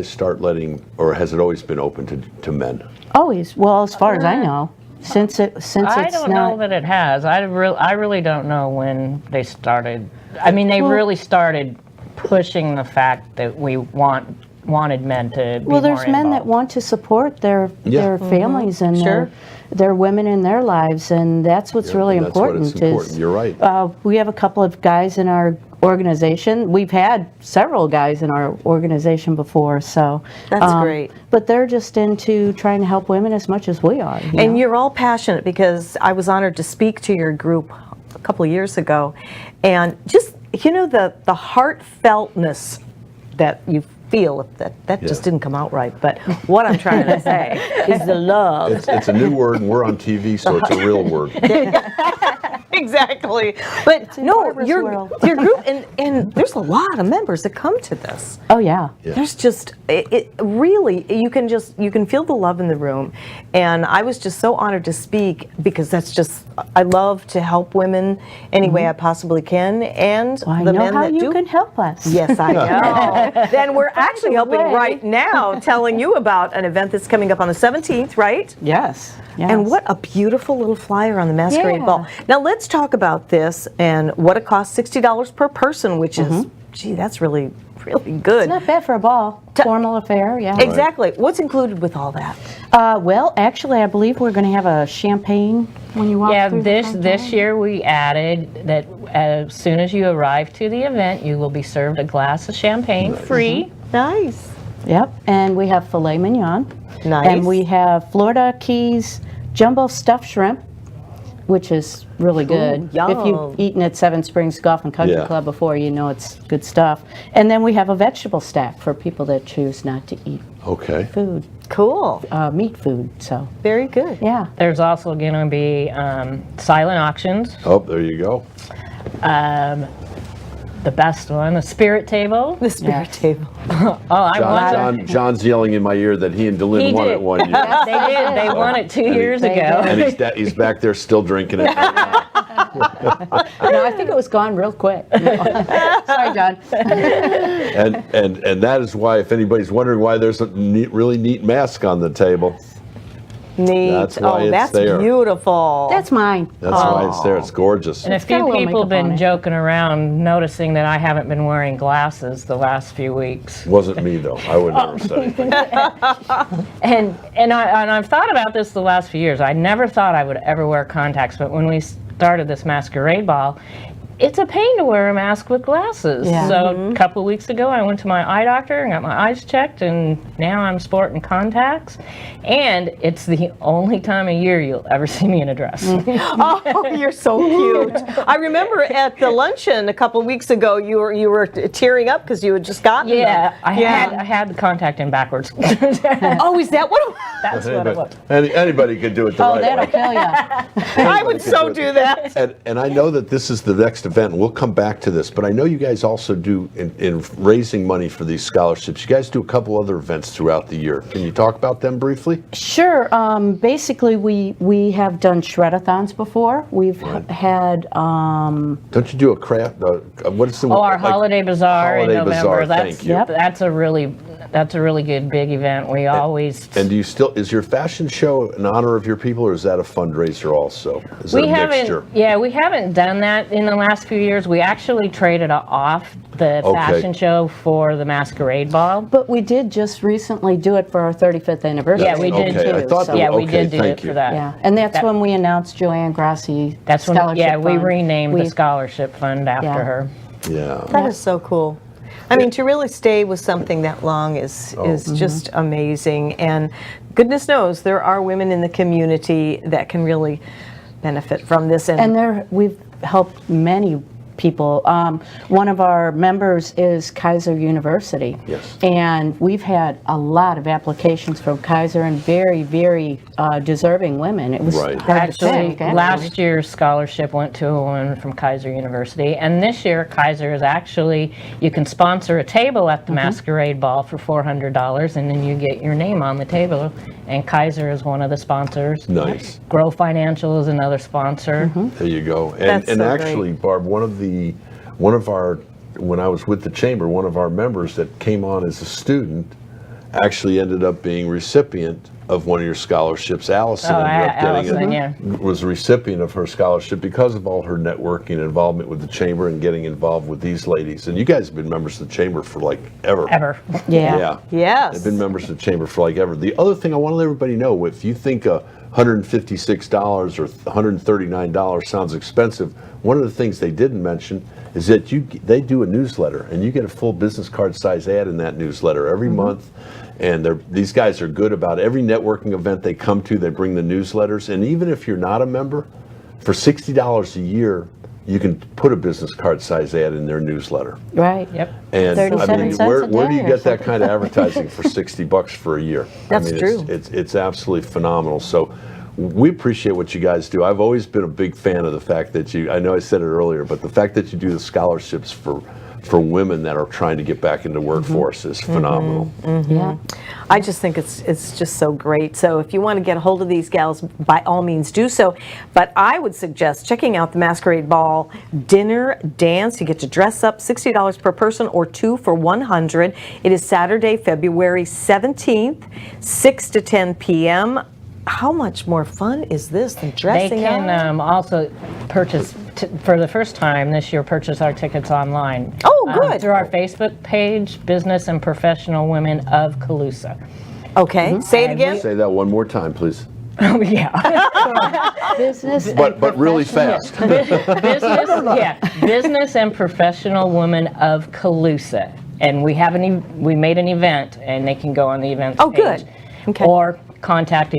start letting, or has it always been open to men? Always. Well, as far as I know, since I it's don't know not. that it has. I really don't know when they started. I mean, they really started pushing the fact that we wanted men to be Well, there's more men that involved. want to support their families and Sure. their women in their lives, and that's what's really and that's what important. it's important. You're right. We have a couple of guys in our organization. We've had several guys in our organization before, so That's great. But they're just into trying to help women as much as we are. you And know? you're all passionate, because I was honored to speak to your group a couple of years ago, and just the heartfeltness that you feel, that just didn't come out right, but what I'm trying to say is the love. It's a new word, and we're on TV, so it's a real word. Exactly. But no, Barbara's your world. group, and there's a lot of members that come to this. Oh yeah. There's just it really, you can feel the love in the room, and I was just so honored to speak, because that's just, I love to help women any way I possibly can, and Well, I the know men how that you do. can help us. Yes, I know. Then we're actually helping way. right now, telling you about an event that's coming up on the 17th, right? Yes. Yes. And what a beautiful little flyer on the Masquerade Yeah. Ball. Now let's talk about this and what it costs, $60 per person, which is, gee, that's really, really good. It's not bad for a ball. Formal affair. Yeah. Exactly. What's included with all that? Well, actually, I believe we're going to have a champagne when you walk Yeah, through. this year we added that as soon as you arrive to the event, you will be served a glass of champagne free. Nice. Yep, and we have filet mignon. Nice. And we have Florida Keys jumbo stuffed shrimp, which is really good. yum. If you've eaten at Seven Springs Golf and Country Yeah. Club before, you know it's good stuff. And then we have a vegetable stack for people that choose not to eat Okay. food, Cool. meat food. So, Very good. yeah. There's also going to be silent auctions. Oh, there you go. The best one, a spirit table. The spirit table. Oh, I want it. John's yelling in my ear that he and He Delyn won did. it one year. They did. They won it 2 years They ago. And he's back there still drinking it. No, I think it was gone real quick. Sorry, John. And that is why, if anybody's wondering why there's a really neat mask on the table, Neat. That's why it's that's there. beautiful. That's mine. that's why it's there. It's gorgeous. And a got a few little people have makeup on been it. joking around, noticing that I haven't been wearing glasses the last few weeks. Wasn't me though. I would never say anything. And I've thought about this the last few years. I never thought I would ever wear contacts, but when we started this masquerade ball, it's a pain to wear a mask with glasses. Yeah. So a couple of weeks ago, I went to my eye doctor and got my eyes checked, and now I'm sporting contacts. And it's the only time of year you'll ever see me in a dress. Oh, you're so cute. I remember at the luncheon a couple of weeks ago, you were tearing up because you had just gotten them. Yeah, I had the contact in backwards. Oh, is that what? That's what it was. Anybody could do it the Oh, right that'll way. kill you. I would so do that. And I know that this is the next event, and we'll come back to this, but I know you guys also do, in raising money for these scholarships, you guys do a couple other events throughout the year. Can you talk about them briefly? Sure. Basically, we have done shred-a-thons before. We've had Don't you do a craft, what is the Oh, our like, holiday bazaar in Holiday November. Bazaar, That's thank you. Yep. that's a really that's a really good big event. We always And do you still, is your fashion show in honor of your people, or is that a fundraiser also? Is it a mixture? We haven't done that in the last few years. We actually traded off the Okay. fashion show for the masquerade ball. But we did just recently do it for our 35th anniversary. Yeah, we did Okay, I too. thought So, that- yeah, we okay, did do thank it you. for that. Yeah, and that's That- when we announced Joanne Grassi That's when, Scholarship yeah, we Fund. renamed the We- scholarship fund after Yeah. her. Yeah. That is so cool. I mean, to really stay with something that long is just amazing. And goodness knows there are women in the community that can really benefit from this. And we've helped many people. One of our members is Kaiser University. Yes. And we've had a lot of applications from Kaiser and very, very deserving women. It was Right. hard to Actually, pick, actually. last year's scholarship went to a woman from Kaiser University, and this year Kaiser is actually, you can sponsor a table at the masquerade ball for $400, and then you get your name on the table, and Kaiser is one of the sponsors. Nice. Grow Financial is another sponsor. There you go. And, That's and so actually, Barb, one of our, when I was with the chamber, one of our members that came on as a student actually ended up being recipient of one of your scholarships. Allison Oh, ended up getting Allison, it. yeah. Was a recipient of her scholarship because of all her networking and involvement with the chamber and getting involved with these ladies. And you guys have been members of the chamber for like ever. Ever. Yeah. Yeah. Yes. They've been members of the chamber for like ever. The other thing I want to let everybody know, if you think $156 or $139 sounds expensive, one of the things they didn't mention is that they do a newsletter, and you get a full business card size ad in that newsletter every month. And these guys are good about every networking event they come to, they bring the newsletters. And even if you're not a member, for $60 a year, you can put a business card size ad in their newsletter. Right. Yep. And 37 cents where a do you day or get that kind of advertising for $60 for a year? That's true. It's absolutely phenomenal. So we appreciate what you guys do. I've always been a big fan of the fact that I know I said it earlier, but the fact that you do the scholarships for women that are trying to get back into workforce is phenomenal. Yeah. I just think it's just so great. So if you want to get a hold of these gals, by all means do so. But I would suggest checking out the Masquerade Ball dinner dance. You get to dress up, $60 per person or two for $100. It is Saturday, February 17th, 6 to 10 p.m. How much more fun is this than They dressing can up? Also purchase, for the first time this year, purchase our tickets online. Oh, good. Through our Facebook page, Business and Professional Women of Calusa. Okay, say it again. Say that one more time, please. Oh, yeah. Business. But really fast. Business and Professional Women of Calusa. And we made an event, and they can go on the event Oh, page. good. Okay. Or contact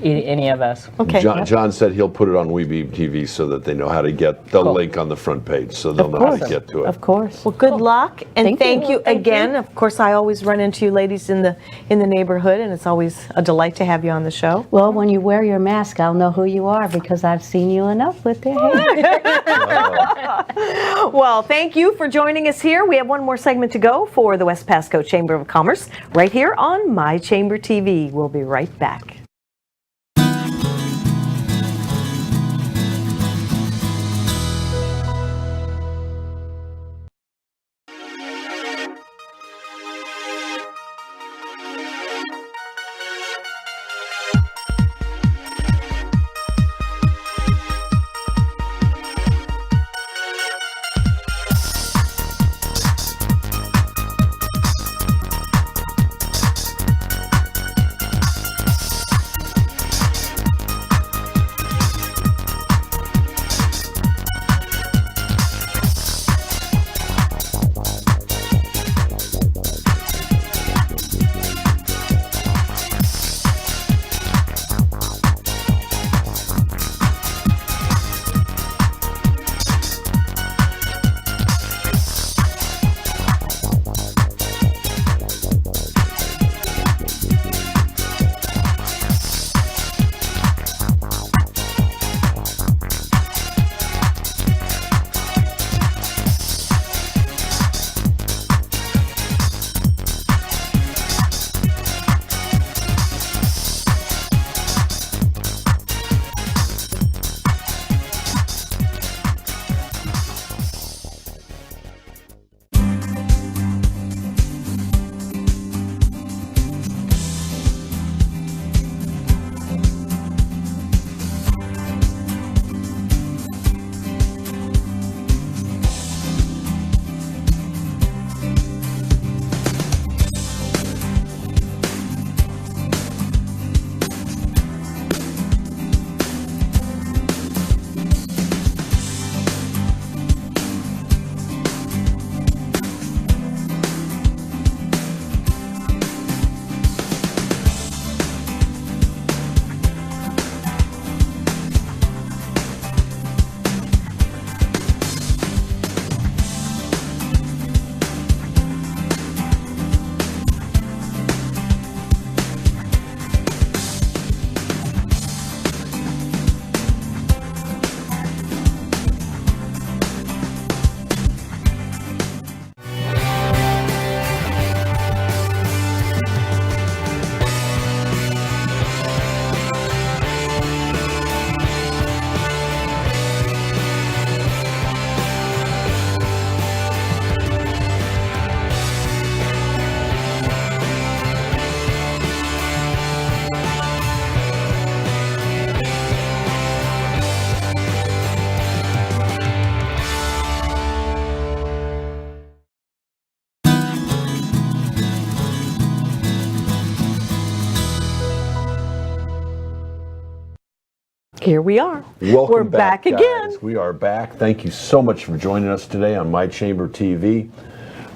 any of us. Okay. John said he'll put it on WeBeamTV so that they know how to get the link on the front page, so they'll know how to get to it. Of course. Well, good luck, and Thank you. you again. Of course, I always run into you ladies in the neighborhood, and it's always a delight to have you on the show. Well, when you wear your mask, I'll know who you are because I've seen you enough with their hair. Well, thank you for joining us here. We have one more segment to go for the West Pasco Chamber of Commerce, right here on My Chamber TV. We'll be right back. Here we are. Welcome We're back guys. again. We are back. Thank you so much for joining us today on My Chamber TV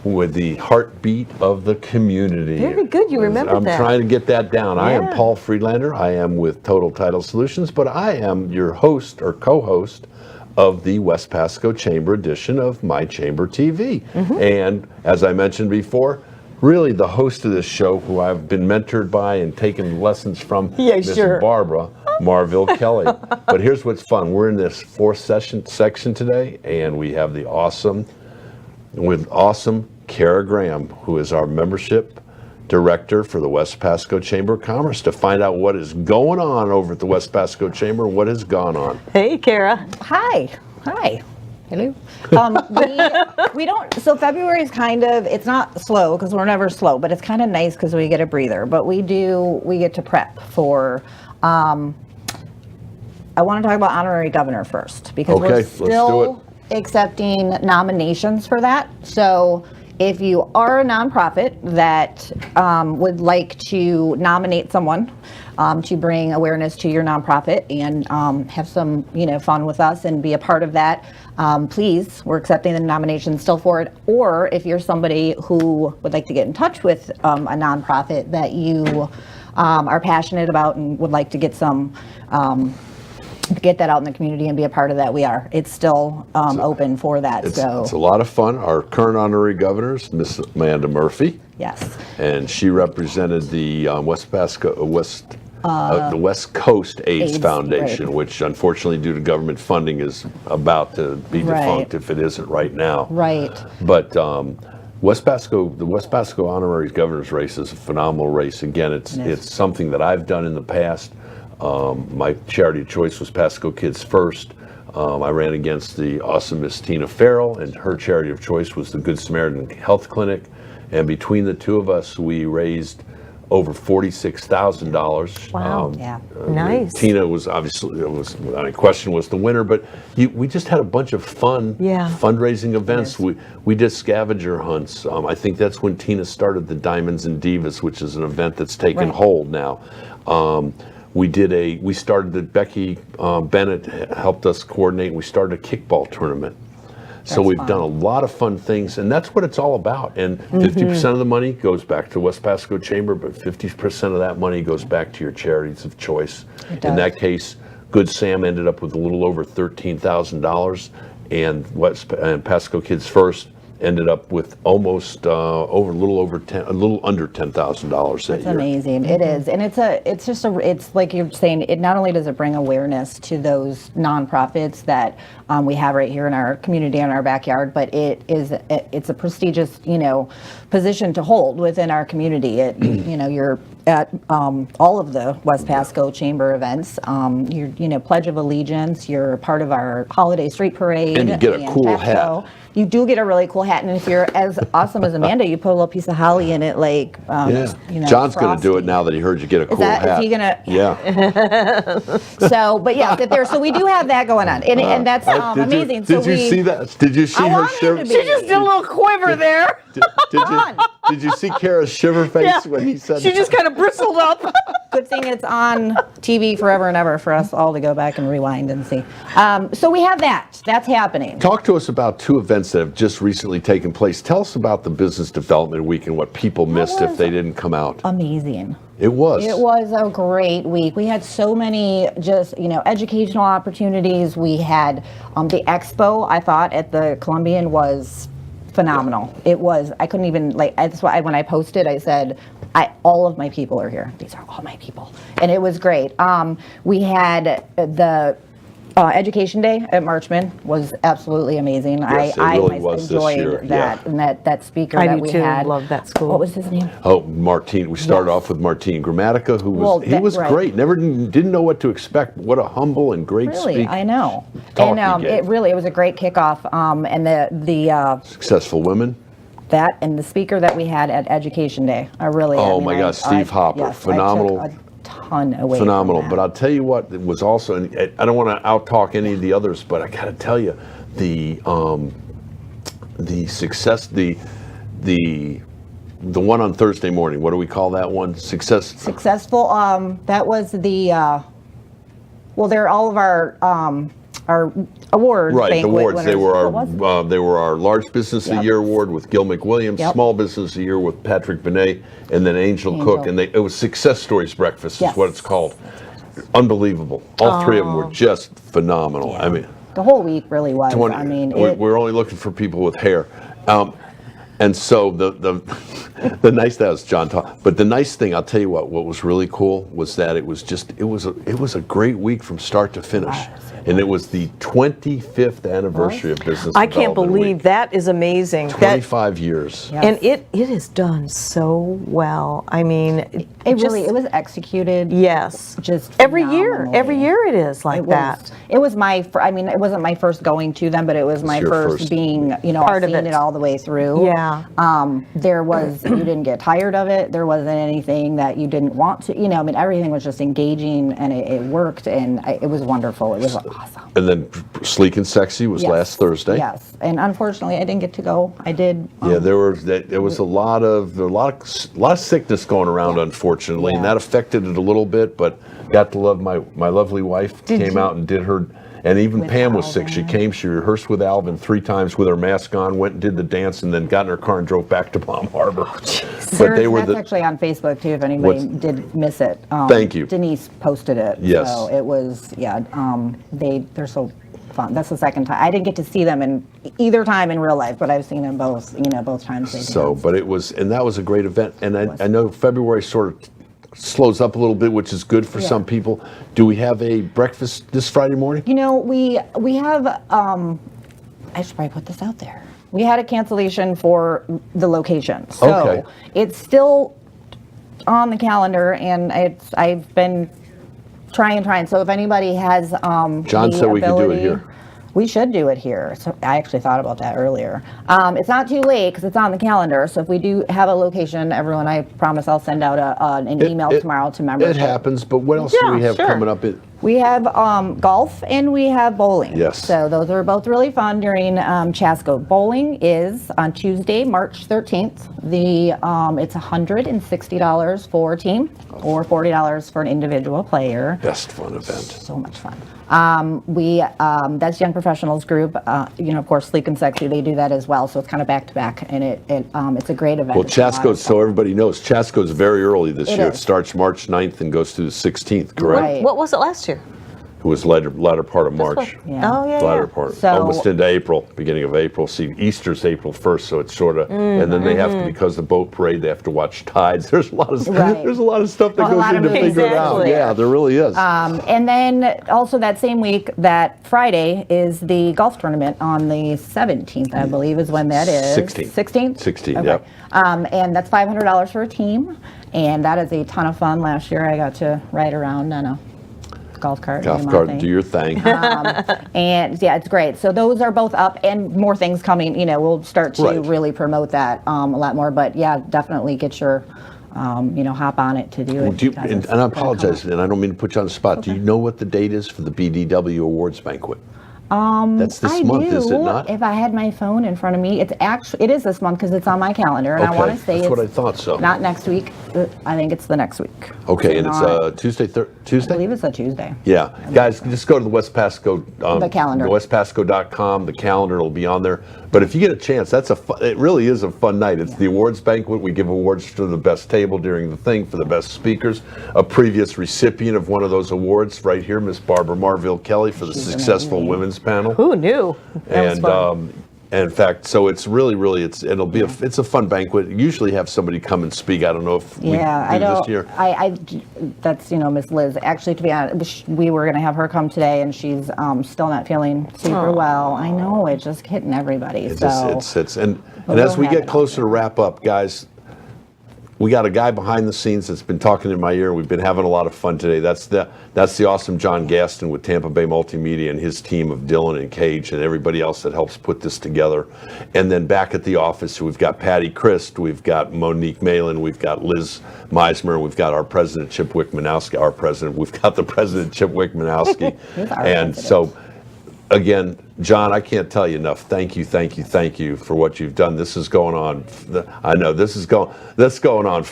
with the heartbeat of the community. Very good. You remembered I'm that. trying to get that down. I am Yeah. Paul Friedlander. I am with Total Title Solutions, but I am your host or co-host of the West Pasco Chamber edition of My Chamber TV. And as I mentioned before, really the host of this show, who I've been mentored by and taken lessons from, Yeah, Miss sure. Barbara Marville Kelly. But here's what's fun. We're in this fourth section today, and we have the awesome Kara Graham, who is our membership director for the West Pasco Chamber of Commerce, to find out what is going on over at the West Pasco Chamber, what has gone on. Hey, Kara. Hi. Hello. We don't, so February is kind of, it's not slow because we're never slow, but it's kind of nice because we get a breather. But we get to prep for, I want to talk about honorary governor first because Okay, we're let's do still accepting nominations for that. So if you are a nonprofit that would like to nominate someone to bring awareness to your nonprofit and have some fun with us and be a part of that, please, we're accepting the nominations still for it. Or if you're somebody who would like to get in touch with a nonprofit that you are passionate about and would like to get some get that out in the community and be a part of that, we are. It's still open for that. It's a lot of fun. Our current honorary governor is Miss Amanda Murphy, Yes. and she represented the West Coast AIDS Foundation, right. which unfortunately, due to government funding, is about to be Right. defunct if it isn't right now. Right. But the West Pasco honorary governor's race is a phenomenal race. Again, it's something that I've done in the past. My charity of choice was Pasco Kids First. I ran against the awesome Miss Tina Farrell, and her charity of choice was the Good Samaritan Health Clinic. And between the two of us, we raised over $46,000. Wow. Yeah. Nice. Tina was obviously, without any question, was the winner, but we just had a bunch of fun fundraising events. We did scavenger hunts. I think that's when Tina started the Diamonds and Divas, which is an event that's taken hold now. We started Becky Bennett helped us coordinate. We started a kickball tournament. So we've done a lot of fun things, and that's what it's all about. And 50% of the money goes back to West Pasco Chamber, but 50% of that money goes back to your charities of choice. In that case, Good Sam ended up with a little over $13,000, and Pasco Kids First ended up with almost a little under $10,000 that year. It's amazing. It is, and it's like you're saying. It not only does it bring awareness to those nonprofits that we have right here in our community, in our backyard, but it's a prestigious position to hold within our community. You're at all of the West Pasco Chamber events. You're Pledge of Allegiance. You're part of our holiday street parade. And you get a cool hat. You do get a really cool hat, and if you're as awesome as Amanda, you put a little piece of holly in it, like John's going to do frosty. it now that he heard you get a cool Is hat. he gonna? Yeah. So, but yeah, so we do have that going on, and that's amazing. Did you see that? Did you see I her want him shiver? to be. She just did a little quiver there. Did you see Kara's shiver face when he said She that? just kind of bristled up. Good thing it's on TV forever and ever for us all to go back and rewind and see. So we have that. That's happening. Talk to us about two events that have just recently taken place. Tell us about the Business Development Week and what people missed if they didn't come out. Amazing. It was. It was a great week. We had so many just, educational opportunities. We had the expo, I thought, at the Columbian was phenomenal. It was, I couldn't even, that's why when I posted, I said, all of my people are here. These are all my people. And it was great. We had the Education Day at Marchman was absolutely amazing. Yes, I really was this enjoyed year. that, and that speaker I that do we too. had. Love that school. What was his name? Oh, Martine. We started off with Martine Grammatica, who was Right. great. Didn't know what to expect. What a humble and great Really, I know. talk And he gave. it was a great kickoff. And the Successful women. that and the speaker that we had at Education Day, My gosh, Steve Hopper, yes, phenomenal. I took a ton away. Phenomenal. From But that. I'll tell you what, it was also, and I don't want to out-talk any of the others, but I got to tell you, the success, the one on Thursday morning, what do we call that one? Successful. Successful. That was the. Well, they're all of our award Right, the banquet awards. winners. They were What was it? they were our Large Business of the Yep. Year award with Gil McWilliams, Yep. Small Business of the Year with Patrick Benet, and then Angel Cook. And it was Success Stories Breakfast is Yes. what it's called. Unbelievable. All three of them were just phenomenal. I mean, The whole week really was. I mean, we're only looking for people with hair. And so the nice, that was John talk, but the nice thing, I'll tell you what was really cool was that it was a great week from start to finish. And it was the 25th anniversary of Business I can't Development believe Week. that is amazing. 25 years. And it has done so well. I mean, it was executed. Yes. Just every year phenomenally. it is like that. It was my. I mean, it wasn't my first going to them, but it was my your first first. being. Part of seeing it. it all the way through. Yeah. There was. You didn't get tired of it. There wasn't anything that you didn't want to. I mean, everything was just engaging, and it worked, and it was wonderful. It was awesome. And then Sleek and Sexy was Yes. last Thursday. Yes, and unfortunately, I didn't get to go. I did. Yeah, there was a lot of sickness going around, unfortunately, and Yeah. that affected it a little bit. But got to love my lovely wife. Came out and did her, and even With Pam was sick. She Alvin. came, she rehearsed with Alvin 3 times with her mask on, went and did the dance, and then got in her car and drove back to Palm Harbor. But they were That's actually on Facebook too. If anybody What's- did miss it, Thank you. Denise posted it. Yes. So it was they're so fun. That's the second time I didn't get to see them in either time in real life, but I've seen them both. Both times they So, danced. but that was a great event, and I know February sort of slows up a little bit, which is good for some people. Do we have a breakfast this Friday morning? We have. I should probably put this out there. We had a cancellation for the location, so Okay. it's still on the calendar, and I've been trying. So if anybody has John the said we could do it ability- here. We should do it here. So I actually thought about that earlier. It's not too late because it's on the calendar. So if we do have a location, everyone, I promise I'll send out an email tomorrow to members. It happens, but what else do we have coming up? We have golf and we have bowling. Yes. So those are both really fun during Pasco. Bowling is on Tuesday, March 13th. It's $160 for a team or $40 for an individual player. Best fun event. So much fun. That's Young Professionals Group. Of course, Sleek and Sexy, they do that as well. So it's kind of back to back, and it's a great event. Well, It's a lot of Chasko's, so fun. everybody knows, Chasko's very early this It year. It is. starts March 9th and goes through the 16th, correct? Right. What was it last year? It was latter part of March. Yeah. Oh, yeah. Latter part, So- almost into April, beginning of April. See, Easter's April 1st, so it's sort of, and then they have to, because the boat parade, they have to watch tides. There's a lot of Right. there's a lot of stuff that Well, a goes lot into of figuring it out. Exactly. Yeah, there really is. And then also that same week, that Friday, is the golf tournament on the 17th, I believe, is when that is. 16th. 16th? 16th, Okay. yep. And that's $500 for a team, and that is a ton of fun. Last year, I got to ride around on a golf cart. Golf do my cart, thing. do your thing. And yeah, it's great. So those are both up, and more things coming. We'll start to Right. really promote that a lot more. But yeah, definitely get your, hop on it to do it. Do you, because and it's I gonna apologize, come. and I don't mean to put you on the spot. Do you know what the date is for the BDW Awards banquet? That's this I month, do. is it not? If I had my phone in front of me, it is this month because it's on my calendar, and I want to say that's it's what I thought so. not next week. I think it's the next week. Okay, and not- it's Tuesday. I Tuesday. believe it's a Tuesday. Yeah, guys, just go to the West Pasco, The calendar. westpasco.com. The calendar will be on there. But if you get a chance, it really is a fun night. It's the awards banquet. We give awards for the best table during the thing, for the best speakers. A previous recipient of one of those awards right here, Miss Barbara Marville Kelly, for the successful amazing. women's panel. Who knew? That was And fun. in fact, so it's really it's a fun banquet. Usually have somebody come and speak. I don't know if we Yeah, do I know. this year. That's Miss Liz. Actually, to be honest, we were going to have her come today, and she's still not feeling super well. I know, it's just hitting everybody. It So just, it's and But as we'll we have get it closer out to there. wrap up, guys, we got a guy behind the scenes that's been talking in my ear. We've been having a lot of fun today. That's the awesome John Gaston with Tampa Bay Multimedia and his team of Dylan and Cage and everybody else that helps put this together. And then back at the office, we've got Patty Christ, we've got Monique Malin, we've got Liz Meismer, we've got our president Chip Wickmanowski. We've got the president Chip Wickmanowski. He's our And president. so again, John, I can't tell you enough. Thank you for what you've done. This is going on. I know this is going on.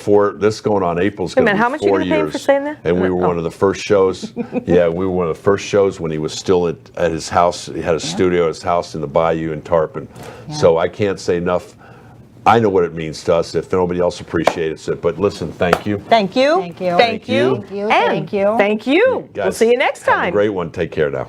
April's going to minute, be how much you 4 gonna pay him years. for saying that? And we were one of the first shows. Yeah, we were one of the first shows when he was still at his house. He had a studio at his house in the Bayou in Tarpon. So I can't say enough. I know what it means to us if nobody else appreciates it. But listen, thank you. Thank you. Thank you. Thank you. Thank you. And Thank you. Thank you. We'll Guys, see you next have time. a great one. Take care now.